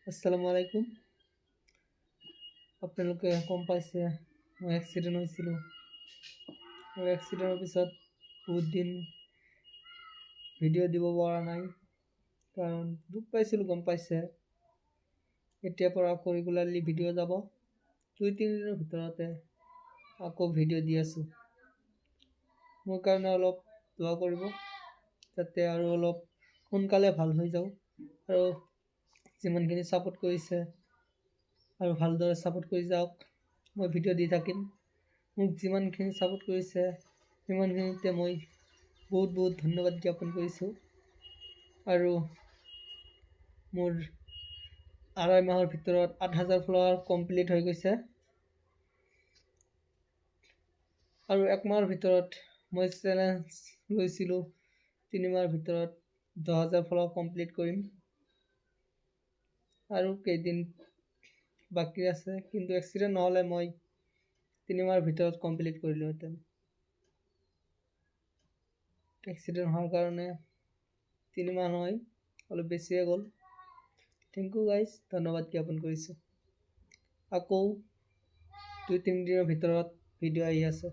আসসালামু আলাইকুম। আপোনালোকে গম পাইছে মই এক্সিডেণ্ট হৈছিলোঁ আৰু এক্সিডেণ্টৰ পিছত বহুত দিন ভিডিঅ' দিব পৰা নাই, কাৰণ দুখ পাইছিলোঁ। গম পাইছে, এতিয়াৰ পৰা আকৌ ৰেগুলাৰলি ভিডিঅ' যাব। 2-3 দিনৰ ভিতৰতে আকৌ ভিডিঅ' দি আছোঁ। মোৰ কাৰণে অলপ দোৱা কৰিব, যাতে আৰু অলপ সোনকালে ভাল হৈ যাওঁ। আৰু যিমানখিনি ছাপোৰ্ট কৰিছে আৰু ভালদৰে ছাপোৰ্ট কৰি যাওক। মই ভিডিঅ' দি থাকিম। মোক যিমানখিনি ছাপোৰ্ট কৰিছে সিমানখিনিতে মই বহুত বহুত ধন্যবাদ জ্ঞাপন কৰিছোঁ। আৰু মোৰ 2.5 মাহৰ ভিতৰত 8,000 ফলোৱাৰ কমপ্লিট হৈ গৈছে। আৰু 1 মাহৰ ভিতৰত মই চেলেঞ্জ লৈছিলোঁ 3 মাহৰ ভিতৰত 10,000 ফলোৱাৰ কমপ্লিট কৰিম। আৰু কেইদিন বাকী আছে, কিন্তু এক্সিডেণ্ট নহ'লে মই 3 মাহৰ ভিতৰত কমপ্লিট কৰিলোহেঁতেন। এক্সিডেণ্ট হোৱাৰ কাৰণে 3 মাহ নহয়, অলপ বেছিয়ে গ'ল। থেংক ইউ গাইজ, ধন্যবাদ জ্ঞাপন কৰিছোঁ। আকৌ 2-3 দিনৰ ভিতৰত ভিডিঅ' আহি আছে।